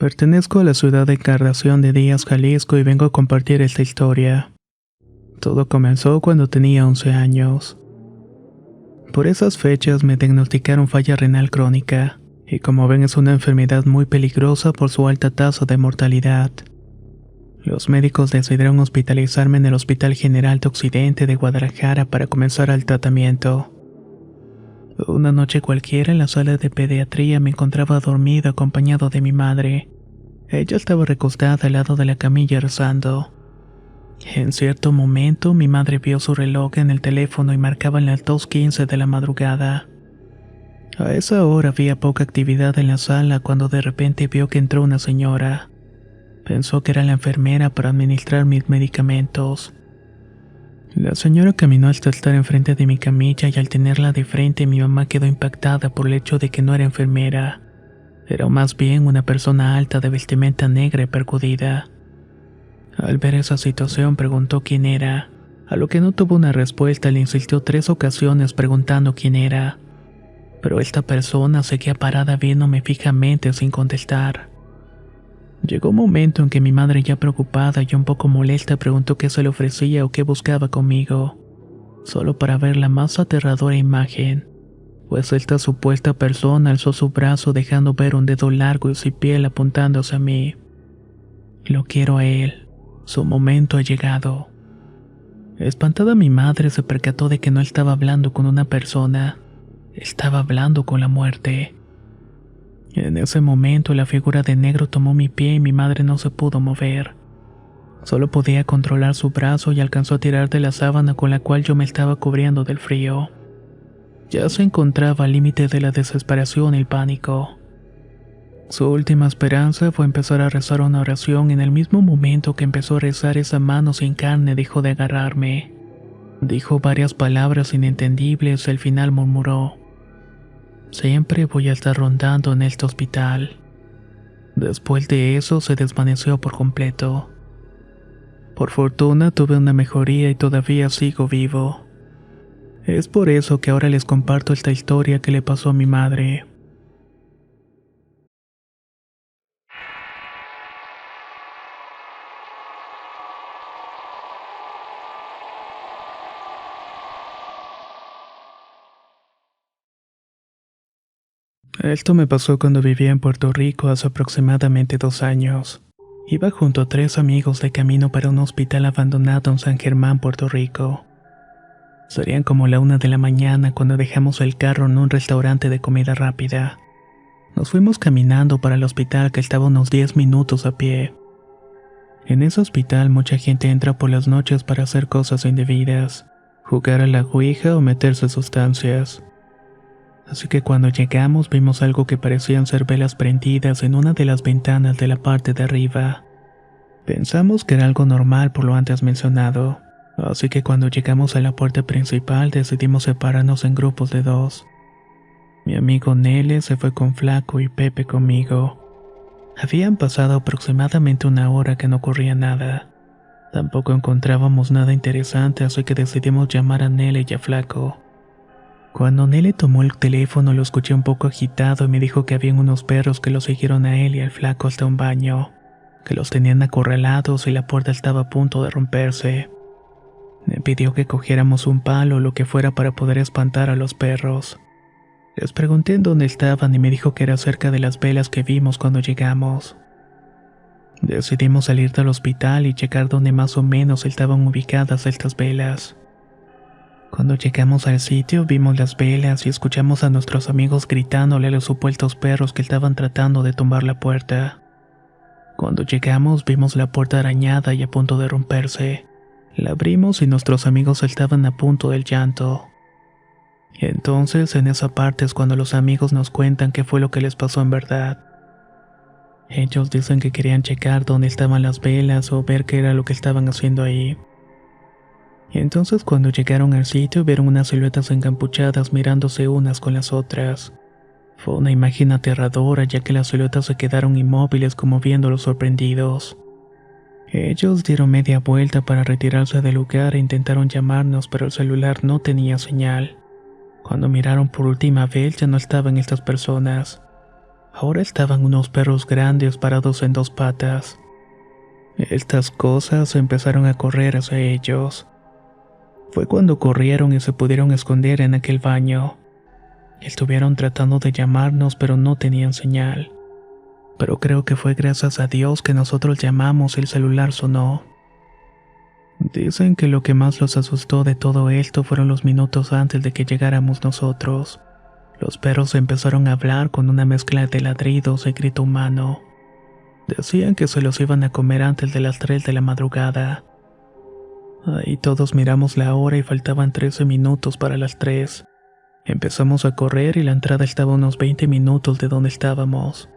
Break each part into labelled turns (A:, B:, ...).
A: Pertenezco a la ciudad de Encarnación de Díaz, Jalisco y vengo a compartir esta historia. Todo comenzó cuando tenía 11 años. Por esas fechas me diagnosticaron falla renal crónica, y como ven es una enfermedad muy peligrosa por su alta tasa de mortalidad. Los médicos decidieron hospitalizarme en el Hospital General de Occidente de Guadalajara para comenzar el tratamiento. Una noche cualquiera en la sala de pediatría me encontraba dormido acompañado de mi madre. Ella estaba recostada al lado de la camilla rezando. En cierto momento mi madre vio su reloj en el teléfono y marcaban las 2:15 de la madrugada. A esa hora había poca actividad en la sala cuando de repente vio que entró una señora. Pensó que era la enfermera para administrar mis medicamentos. La señora caminó hasta estar enfrente de mi camilla y al tenerla de frente mi mamá quedó impactada por el hecho de que no era enfermera. Era más bien una persona alta de vestimenta negra y percudida. Al ver esa situación preguntó quién era, a lo que no tuvo una respuesta. Le insistió 3 ocasiones preguntando quién era. Pero esta persona seguía parada viéndome fijamente sin contestar. Llegó un momento en que mi madre, ya preocupada y un poco molesta, preguntó qué se le ofrecía o qué buscaba conmigo, solo para ver la más aterradora imagen, pues esta supuesta persona alzó su brazo dejando ver un dedo largo y sin piel apuntando hacia mí. Lo quiero a él, su momento ha llegado. Espantada mi madre se percató de que no estaba hablando con una persona, estaba hablando con la muerte. En ese momento la figura de negro tomó mi pie y mi madre no se pudo mover. Solo podía controlar su brazo y alcanzó a tirar de la sábana con la cual yo me estaba cubriendo del frío. Ya se encontraba al límite de la desesperación y el pánico. Su última esperanza fue empezar a rezar una oración. En el mismo momento que empezó a rezar, esa mano sin carne dejó de agarrarme. Dijo varias palabras inentendibles y al final murmuró: "Siempre voy a estar rondando en este hospital". Después de eso se desvaneció por completo. Por fortuna tuve una mejoría y todavía sigo vivo. Es por eso que ahora les comparto esta historia que le pasó a mi madre. Esto me pasó cuando vivía en Puerto Rico hace aproximadamente 2 años. Iba junto a 3 amigos de camino para un hospital abandonado en San Germán, Puerto Rico. Serían como la 1 de la mañana cuando dejamos el carro en un restaurante de comida rápida. Nos fuimos caminando para el hospital, que estaba unos 10 minutos a pie. En ese hospital mucha gente entra por las noches para hacer cosas indebidas, jugar a la ouija o meterse sustancias. Así que cuando llegamos vimos algo que parecían ser velas prendidas en una de las ventanas de la parte de arriba. Pensamos que era algo normal por lo antes mencionado, así que cuando llegamos a la puerta principal decidimos separarnos en grupos de 2. Mi amigo Nele se fue con Flaco y Pepe conmigo. Habían pasado aproximadamente 1 hora que no ocurría nada. Tampoco encontrábamos nada interesante, así que decidimos llamar a Nele y a Flaco. Cuando Nele tomó el teléfono lo escuché un poco agitado y me dijo que habían unos perros que lo siguieron a él y al Flaco hasta un baño, que los tenían acorralados y la puerta estaba a punto de romperse. Me pidió que cogiéramos un palo o lo que fuera para poder espantar a los perros. Les pregunté en dónde estaban y me dijo que era cerca de las velas que vimos cuando llegamos. Decidimos salir del hospital y checar dónde más o menos estaban ubicadas estas velas. Cuando llegamos al sitio vimos las velas y escuchamos a nuestros amigos gritándole a los supuestos perros que estaban tratando de tumbar la puerta. Cuando llegamos vimos la puerta arañada y a punto de romperse. La abrimos y nuestros amigos estaban a punto del llanto. Entonces en esa parte es cuando los amigos nos cuentan qué fue lo que les pasó en verdad. Ellos dicen que querían checar dónde estaban las velas o ver qué era lo que estaban haciendo ahí. Y entonces cuando llegaron al sitio vieron unas siluetas encapuchadas mirándose unas con las otras. Fue una imagen aterradora, ya que las siluetas se quedaron inmóviles como viéndolos sorprendidos. Ellos dieron media vuelta para retirarse del lugar e intentaron llamarnos, pero el celular no tenía señal. Cuando miraron por última vez ya no estaban estas personas. Ahora estaban unos perros grandes parados en 2 patas. Estas cosas empezaron a correr hacia ellos. Fue cuando corrieron y se pudieron esconder en aquel baño. Estuvieron tratando de llamarnos, pero no tenían señal. Pero creo que fue gracias a Dios que nosotros llamamos y el celular sonó. Dicen que lo que más los asustó de todo esto fueron los minutos antes de que llegáramos nosotros. Los perros empezaron a hablar con una mezcla de ladridos y grito humano. Decían que se los iban a comer antes de las 3 de la madrugada. Ahí todos miramos la hora y faltaban 13 minutos para las 3. Empezamos a correr y la entrada estaba a unos 20 minutos de donde estábamos.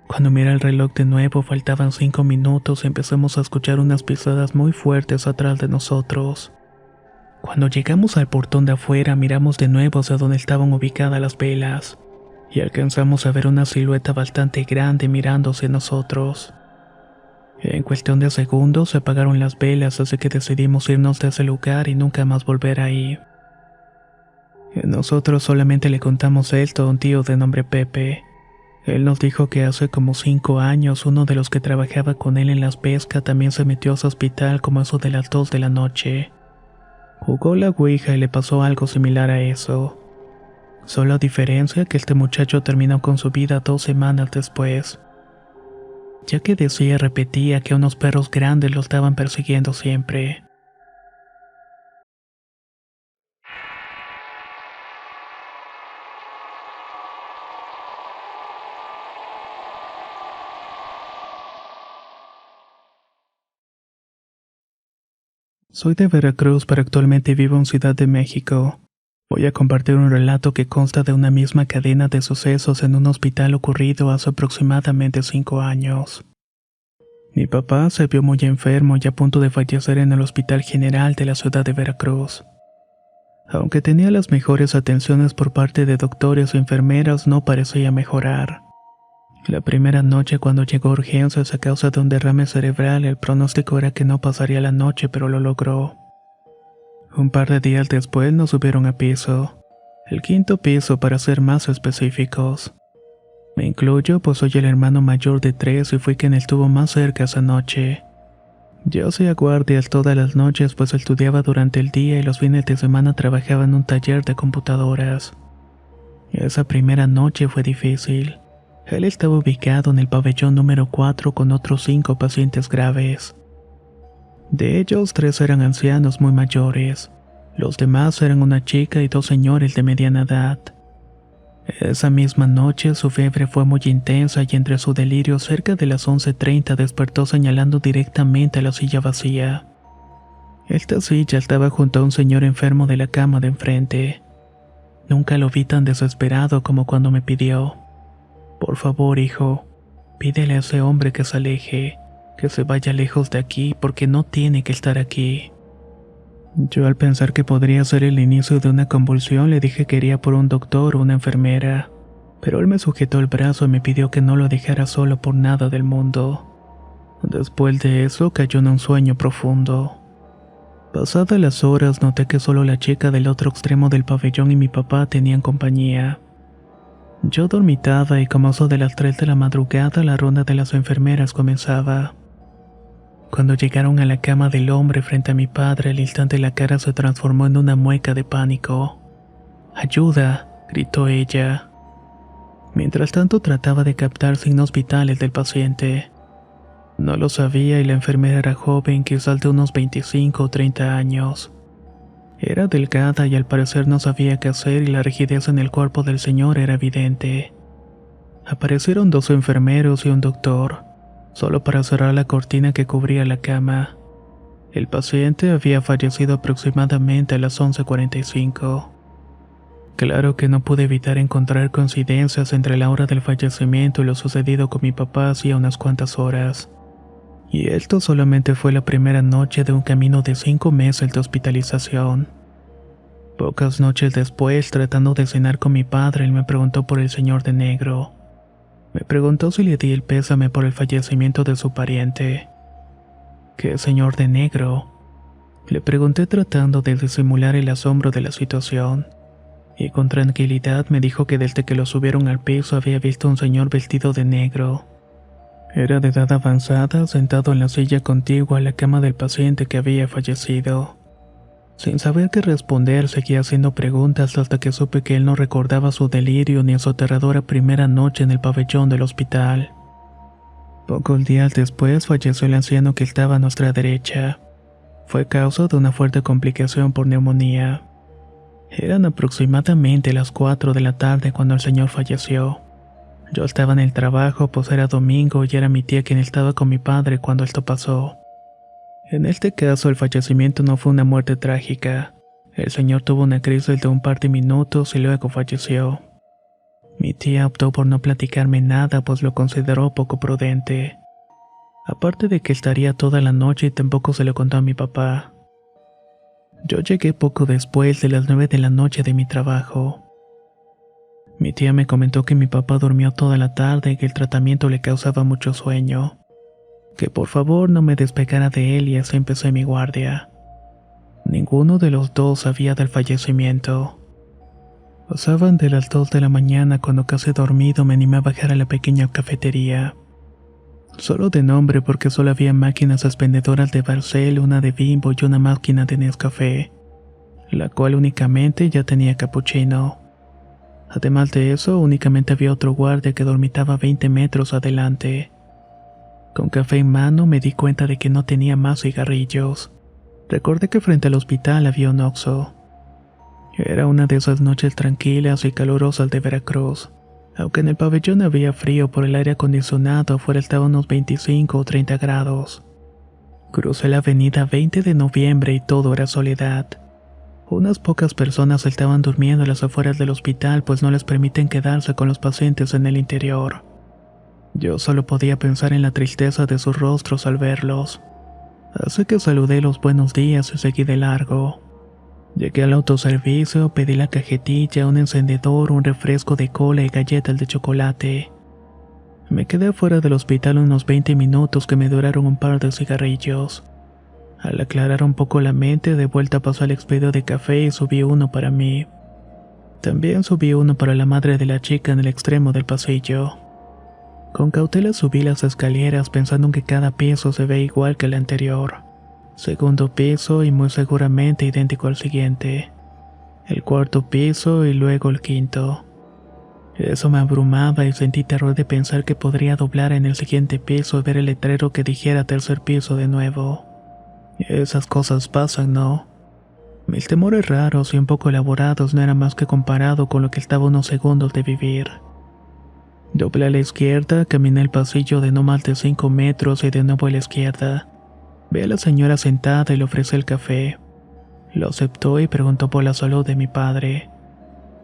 A: Cuando miré el reloj de nuevo faltaban 5 minutos y empezamos a escuchar unas pisadas muy fuertes atrás de nosotros. Cuando llegamos al portón de afuera miramos de nuevo hacia donde estaban ubicadas las velas y alcanzamos a ver una silueta bastante grande mirando hacia nosotros. En cuestión de segundos se apagaron las velas, así que decidimos irnos de ese lugar y nunca más volver ahí. Nosotros solamente le contamos esto a un tío de nombre Pepe. Él nos dijo que hace como 5 años uno de los que trabajaba con él en las pescas también se metió a su hospital como eso de las 2 de la noche. Jugó la ouija y le pasó algo similar a eso. Solo a diferencia que este muchacho terminó con su vida 2 semanas después. Ya que decía y repetía que unos perros grandes lo estaban persiguiendo siempre. Soy de Veracruz, pero actualmente vivo en Ciudad de México. Voy a compartir un relato que consta de una misma cadena de sucesos en un hospital ocurrido hace aproximadamente 5 años. Mi papá se vio muy enfermo y a punto de fallecer en el Hospital General de la ciudad de Veracruz. Aunque tenía las mejores atenciones por parte de doctores y enfermeras, no parecía mejorar. La primera noche cuando llegó a urgencias a causa de un derrame cerebral, el pronóstico era que no pasaría la noche, pero lo logró. Un par de días después nos subieron a piso, el 5.º piso para ser más específicos. Me incluyo, pues soy el hermano mayor de 3 y fui quien estuvo más cerca esa noche. Yo hacía guardias todas las noches, pues estudiaba durante el día y los fines de semana trabajaba en un taller de computadoras. Esa primera noche fue difícil. Él estaba ubicado en el pabellón número 4 con otros 5 pacientes graves. De ellos, 3 eran ancianos muy mayores. Los demás eran una chica y 2 señores de mediana edad. Esa misma noche su fiebre fue muy intensa y entre su delirio cerca de las 11:30 despertó señalando directamente a la silla vacía. Esta silla estaba junto a un señor enfermo de la cama de enfrente. Nunca lo vi tan desesperado como cuando me pidió: por favor, hijo, pídele a ese hombre que se aleje, que se vaya lejos de aquí porque no tiene que estar aquí. Yo, al pensar que podría ser el inicio de una convulsión, le dije que iría por un doctor o una enfermera, pero él me sujetó el brazo y me pidió que no lo dejara solo por nada del mundo. Después de eso cayó en un sueño profundo. Pasadas las horas noté que solo la chica del otro extremo del pabellón y mi papá tenían compañía. Yo dormitaba y como eso de las 3 de la madrugada la ronda de las enfermeras comenzaba. Cuando llegaron a la cama del hombre frente a mi padre, al instante la cara se transformó en una mueca de pánico. ¡Ayuda!, gritó ella. Mientras tanto trataba de captar signos vitales del paciente. No lo sabía y la enfermera era joven, quizás de unos 25 o 30 años. Era delgada y al parecer no sabía qué hacer y la rigidez en el cuerpo del señor era evidente. Aparecieron 2 enfermeros y un doctor, solo para cerrar la cortina que cubría la cama. El paciente había fallecido aproximadamente a las 11:45. Claro que no pude evitar encontrar coincidencias entre la hora del fallecimiento y lo sucedido con mi papá hacía unas cuantas horas. Y esto solamente fue la primera noche de un camino de 5 meses de hospitalización. Pocas noches después, tratando de cenar con mi padre, él me preguntó por el señor de negro. Me preguntó si le di el pésame por el fallecimiento de su pariente. ¿Qué señor de negro?, le pregunté tratando de disimular el asombro de la situación. y con tranquilidad me dijo que desde que lo subieron al piso había visto a un señor vestido de negro. Era de edad avanzada, sentado en la silla contigua a la cama del paciente que había fallecido. Sin saber qué responder, seguí haciendo preguntas hasta que supe que él no recordaba su delirio ni su aterradora primera noche en el pabellón del hospital. Pocos días después falleció el anciano que estaba a nuestra derecha. Fue causa de una fuerte complicación por neumonía. Eran aproximadamente las 4 de la tarde cuando el señor falleció. Yo estaba en el trabajo, pues era domingo y era mi tía quien estaba con mi padre cuando esto pasó. En este caso, el fallecimiento no fue una muerte trágica. El señor tuvo una crisis de un par de minutos y luego falleció. Mi tía optó por no platicarme nada, pues lo consideró poco prudente. Aparte de que estaría toda la noche y tampoco se lo contó a mi papá. Yo llegué poco después de las 9 de la noche de mi trabajo. Mi tía me comentó que mi papá durmió toda la tarde y que el tratamiento le causaba mucho sueño. Que por favor no me despegara de él y así empecé mi guardia. Ninguno de los dos sabía del fallecimiento. Pasaban de las 2 de la mañana cuando casi dormido me animé a bajar a la pequeña cafetería. Solo de nombre porque solo había máquinas expendedoras de Barcel, una de Bimbo y una máquina de Nescafé, la cual únicamente ya tenía capuchino. Además de eso, únicamente había otro guardia que dormitaba 20 metros adelante. Con café en mano me di cuenta de que no tenía más cigarrillos. Recordé que frente al hospital había un Oxxo. Era una de esas noches tranquilas y calurosas de Veracruz. Aunque en el pabellón había frío por el aire acondicionado, afuera estaba unos 25 o 30 grados. Crucé la avenida 20 de noviembre y todo era soledad. Unas pocas personas estaban durmiendo a las afueras del hospital, pues no les permiten quedarse con los pacientes en el interior. Yo solo podía pensar en la tristeza de sus rostros al verlos. Así que saludé los buenos días y seguí de largo. Llegué al autoservicio, pedí la cajetilla, un encendedor, un refresco de cola y galletas de chocolate. Me quedé afuera del hospital unos 20 minutos que me duraron un par de cigarrillos. Al aclarar un poco la mente, de vuelta pasó al expedio de café y subí uno para mí. También subí uno para la madre de la chica en el extremo del pasillo. Con cautela subí las escaleras pensando en que cada piso se ve igual que el anterior. Segundo piso y muy seguramente idéntico al siguiente. El cuarto piso y luego el quinto. Eso me abrumaba y sentí terror de pensar que podría doblar en el siguiente piso y ver el letrero que dijera tercer piso de nuevo. Esas cosas pasan, ¿no? Mis temores raros y un poco elaborados no eran más que comparado con lo que estaba a unos segundos de vivir. Doblé a la izquierda, caminé el pasillo de no más de 5 metros y de nuevo a la izquierda. Vi a la señora sentada y le ofrecí el café. Lo aceptó y preguntó por la salud de mi padre.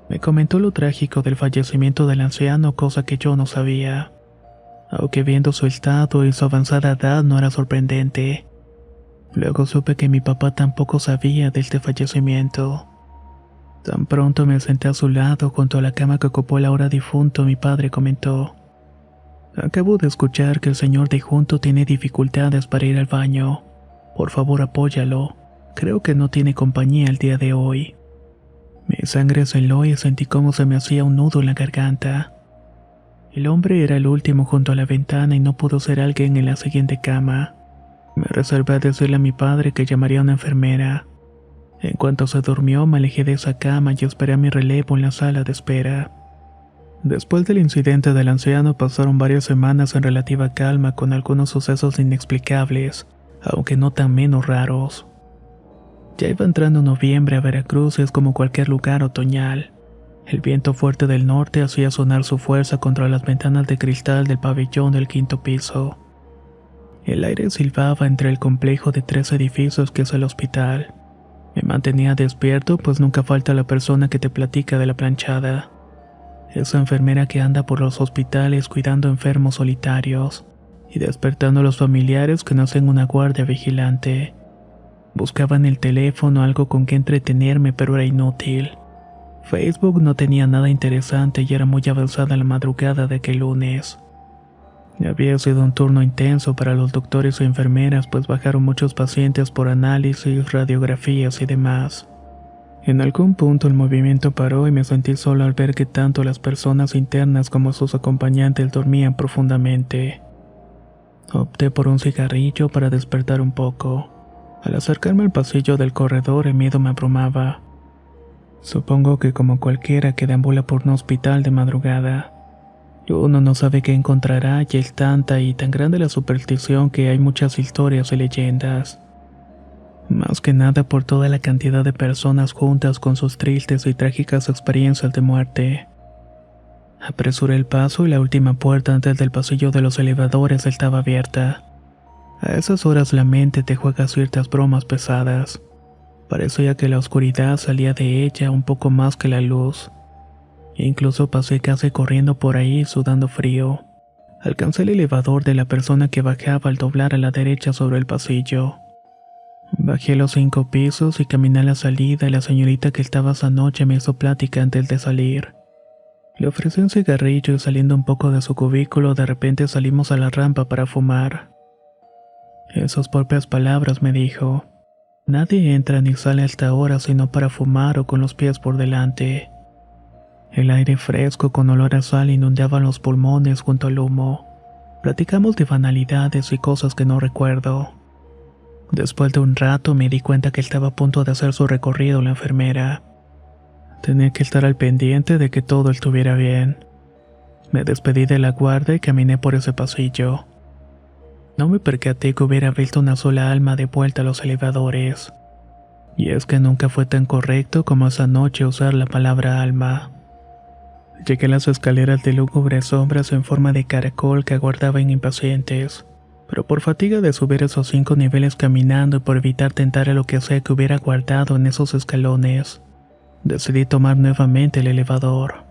A: Me comentó lo trágico del fallecimiento del anciano, cosa que yo no sabía. Aunque viendo su estado y su avanzada edad no era sorprendente. Luego supe que mi papá tampoco sabía de este fallecimiento. Tan pronto me senté a su lado junto a la cama que ocupó el ahora difunto, mi padre comentó: acabo de escuchar que el señor difunto tiene dificultades para ir al baño. Por favor, apóyalo. Creo que no tiene compañía el día de hoy. Mi sangre se heló y sentí cómo se me hacía un nudo en la garganta. El hombre era el último junto a la ventana y no pudo ser alguien en la siguiente cama. Me reservé a decirle a mi padre que llamaría a una enfermera. En cuanto se durmió, me alejé de esa cama y esperé a mi relevo en la sala de espera. Después del incidente del anciano pasaron varias semanas en relativa calma con algunos sucesos inexplicables, aunque no tan menos raros. Ya iba entrando noviembre a Veracruz y es como cualquier lugar otoñal. El viento fuerte del norte hacía sonar su fuerza contra las ventanas de cristal del pabellón del quinto piso. El aire silbaba entre el complejo de 3 edificios que es el hospital. Me mantenía despierto, pues nunca falta la persona que te platica de la planchada. Esa enfermera que anda por los hospitales cuidando enfermos solitarios y despertando a los familiares que no hacen una guardia vigilante. Buscaba en el teléfono algo con que entretenerme, pero era inútil. Facebook no tenía nada interesante y era muy avanzada la madrugada de aquel lunes. Había sido un turno intenso para los doctores y enfermeras, pues bajaron muchos pacientes por análisis, radiografías y demás. En algún punto el movimiento paró y me sentí solo al ver que tanto las personas internas como sus acompañantes dormían profundamente. Opté por un cigarrillo para despertar un poco. Al acercarme al pasillo del corredor, el miedo me abrumaba. Supongo que como cualquiera que deambula por un hospital de madrugada, uno no sabe qué encontrará y es tanta y tan grande la superstición que hay muchas historias y leyendas. Más que nada por toda la cantidad de personas juntas con sus tristes y trágicas experiencias de muerte. Apresuré el paso y la última puerta antes del pasillo de los elevadores estaba abierta. A esas horas la mente te juega ciertas bromas pesadas. Parecía que la oscuridad salía de ella un poco más que la luz. Incluso pasé casi corriendo por ahí sudando frío. Alcancé el elevador de la persona que bajaba al doblar a la derecha sobre el pasillo. Bajé los 5 pisos y caminé a la salida y la señorita que estaba esa noche me hizo plática antes de salir. Le ofrecí un cigarrillo y saliendo un poco de su cubículo de repente salimos a la rampa para fumar. En sus propias palabras me dijo, nadie entra ni sale hasta ahora sino para fumar o con los pies por delante. El aire fresco con olor a sal inundaba los pulmones junto al humo. Platicamos de banalidades y cosas que no recuerdo. Después de un rato me di cuenta que estaba a punto de hacer su recorrido la enfermera. Tenía que estar al pendiente de que todo estuviera bien. Me despedí de la guardia y caminé por ese pasillo. No me percaté que hubiera visto una sola alma de vuelta a los elevadores. Y es que nunca fue tan correcto como esa noche usar la palabra alma. Llegué a las escaleras de lúgubres sombras en forma de caracol que aguardaban impacientes. Pero por fatiga de subir esos 5 niveles caminando y por evitar tentar a lo que sea que hubiera guardado en esos escalones, decidí tomar nuevamente el elevador.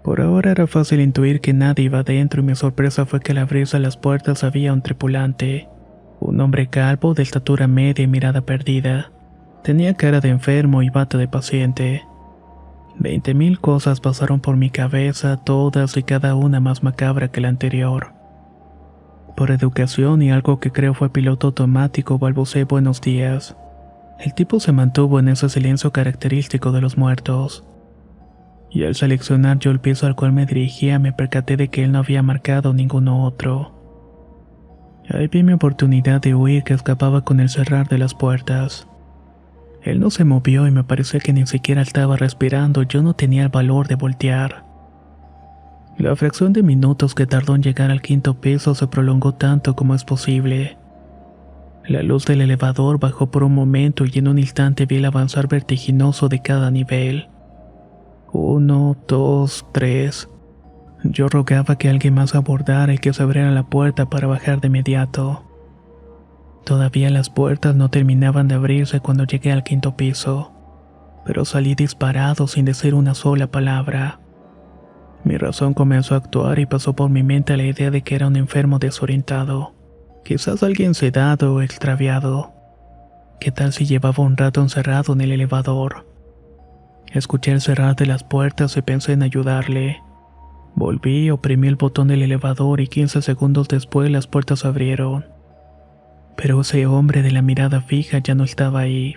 A: Por ahora era fácil intuir que nadie iba adentro y mi sorpresa fue que al abrirse las puertas había un tripulante. Un hombre calvo de estatura media y mirada perdida. Tenía cara de enfermo y bata de paciente. 20.000 cosas pasaron por mi cabeza, todas y cada una más macabra que la anterior. Por educación y algo que creo fue piloto automático, balbuceé buenos días. El tipo se mantuvo en ese silencio característico de los muertos. Y al seleccionar yo el piso al cual me dirigía, me percaté de que él no había marcado ninguno otro. Ahí vi mi oportunidad de huir que escapaba con el cerrar de las puertas. Él no se movió y me parecía que ni siquiera estaba respirando, yo no tenía el valor de voltear. La fracción de minutos que tardó en llegar al 5.º piso se prolongó tanto como es posible. La luz del elevador bajó por un momento y en un instante vi el avanzar vertiginoso de cada nivel. 1, 2, 3. Yo rogaba que alguien más abordara y que se abriera la puerta para bajar de inmediato. Todavía las puertas no terminaban de abrirse cuando llegué al 5.º piso, pero salí disparado sin decir una sola palabra. Mi razón comenzó a actuar y pasó por mi mente la idea de que era un enfermo desorientado, quizás alguien sedado o extraviado. ¿Qué tal si llevaba un rato encerrado en el elevador? Escuché el cerrar de las puertas y pensé en ayudarle. Volví, oprimí el botón del elevador y 15 segundos después las puertas se abrieron. Pero ese hombre de la mirada fija ya no estaba ahí.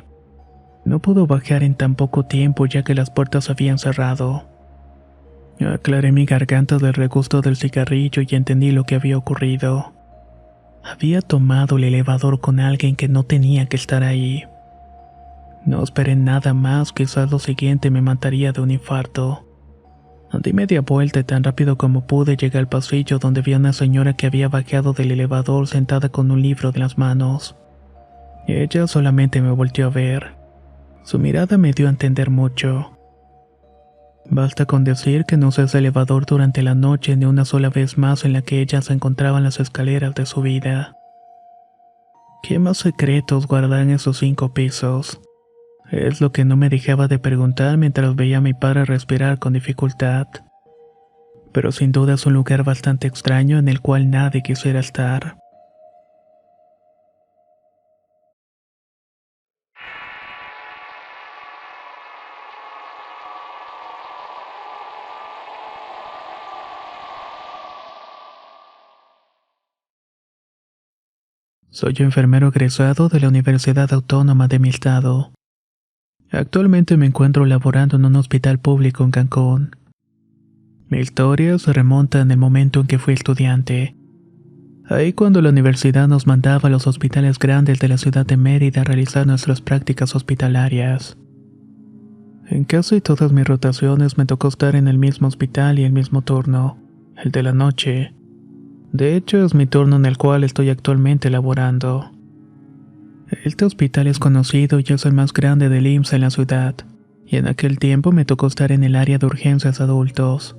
A: No pudo bajar en tan poco tiempo ya que las puertas se habían cerrado. Aclaré mi garganta del regusto del cigarrillo y entendí lo que había ocurrido. Había tomado el elevador con alguien que no tenía que estar ahí. No esperé nada más, quizás lo siguiente me mataría de un infarto. Di media vuelta y tan rápido como pude llegué al pasillo donde vi a una señora que había bajado del elevador sentada con un libro en las manos. Ella solamente me volteó a ver. Su mirada me dio a entender mucho. Basta con decir que no usé ese elevador durante la noche ni una sola vez más en la que ella se encontraba en las escaleras de su vida. ¿Qué más secretos guardarán esos 5 pisos? Es lo que no me dejaba de preguntar mientras veía a mi padre respirar con dificultad. Pero sin duda es un lugar bastante extraño en el cual nadie quisiera estar. Soy enfermero egresado de la Universidad Autónoma de mi estado. Actualmente me encuentro laborando en un hospital público en Cancún. Mi historia se remonta en el momento en que fui estudiante. Ahí cuando la universidad nos mandaba a los hospitales grandes de la ciudad de Mérida a realizar nuestras prácticas hospitalarias. En casi todas mis rotaciones me tocó estar en el mismo hospital y el mismo turno, el de la noche. De hecho, es mi turno en el cual estoy actualmente laborando. Este hospital es conocido y es el más grande del IMSS en la ciudad, y en aquel tiempo me tocó estar en el área de urgencias adultos.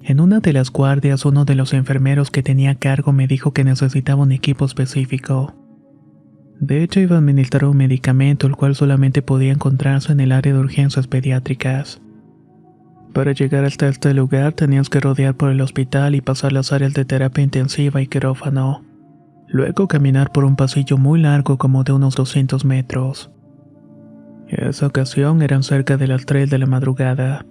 A: En una de las guardias, uno de los enfermeros que tenía a cargo me dijo que necesitaba un equipo específico. De hecho, iba a administrar un medicamento el cual solamente podía encontrarse en el área de urgencias pediátricas. Para llegar hasta este lugar tenías que rodear por el hospital y pasar las áreas de terapia intensiva y quirófano. Luego caminar por un pasillo muy largo como de unos 200 metros. En esa ocasión eran cerca de las 3 de la madrugada.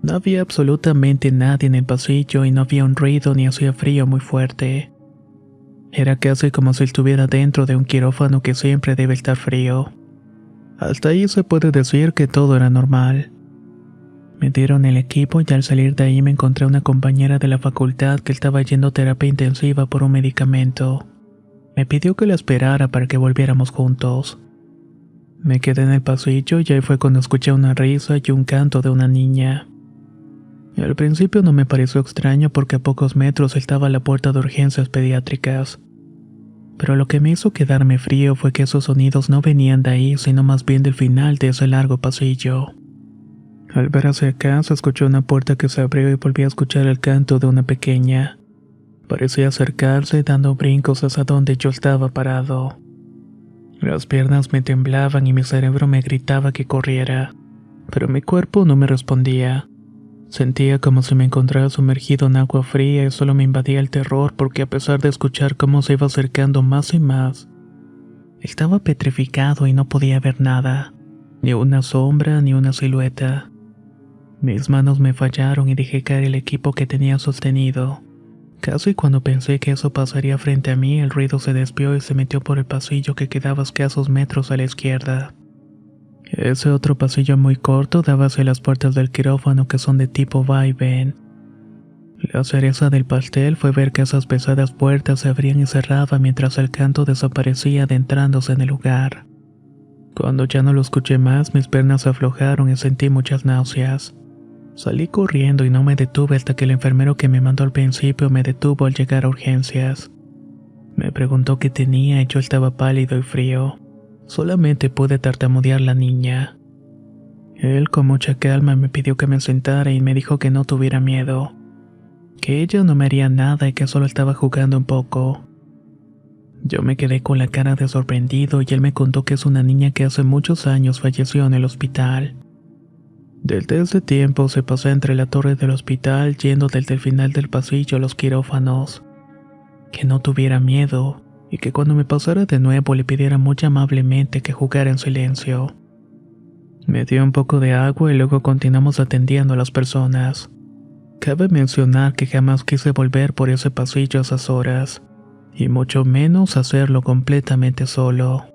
A: No había absolutamente nadie en el pasillo y no había un ruido ni hacía frío muy fuerte. Era casi como si estuviera dentro de un quirófano que siempre debe estar frío. Hasta ahí se puede decir que todo era normal. Me dieron el equipo y al salir de ahí me encontré una compañera de la facultad que estaba yendo a terapia intensiva por un medicamento. Me pidió que la esperara para que volviéramos juntos. Me quedé en el pasillo y ahí fue cuando escuché una risa y un canto de una niña. Al principio no me pareció extraño porque a pocos metros estaba la puerta de urgencias pediátricas. Pero lo que me hizo quedarme frío fue que esos sonidos no venían de ahí, sino más bien del final de ese largo pasillo. Al ver hacia acá se escuchó una puerta que se abrió y volví a escuchar el canto de una pequeña. Parecía acercarse dando brincos hacia donde yo estaba parado. Las piernas me temblaban y mi cerebro me gritaba que corriera, pero mi cuerpo no me respondía. Sentía como si me encontrara sumergido en agua fría y solo me invadía el terror porque a pesar de escuchar cómo se iba acercando más y más, estaba petrificado y no podía ver nada, ni una sombra ni una silueta. Mis manos me fallaron y dejé caer el equipo que tenía sostenido. Casi cuando pensé que eso pasaría frente a mí, el ruido se desvió y se metió por el pasillo que quedaba a escasos metros a la izquierda. Ese otro pasillo muy corto daba hacia las puertas del quirófano que son de tipo va y ven. La cereza del pastel fue ver que esas pesadas puertas se abrían y cerraban mientras el canto desaparecía adentrándose en el lugar. Cuando ya no lo escuché más, mis piernas se aflojaron y sentí muchas náuseas. Salí corriendo y no me detuve hasta que el enfermero que me mandó al principio me detuvo al llegar a urgencias. Me preguntó qué tenía y yo estaba pálido y frío. Solamente pude tartamudear la niña. Él con mucha calma me pidió que me sentara y me dijo que no tuviera miedo, que ella no me haría nada y que solo estaba jugando un poco. Yo me quedé con la cara de sorprendido y él me contó que es una niña que hace muchos años falleció en el hospital. Desde ese tiempo se pasó entre la torre del hospital yendo desde el final del pasillo a los quirófanos. Que no tuviera miedo y que cuando me pasara de nuevo le pidiera muy amablemente que jugara en silencio. Me dio un poco de agua y luego continuamos atendiendo a las personas. Cabe mencionar que jamás quise volver por ese pasillo a esas horas, y mucho menos hacerlo completamente solo.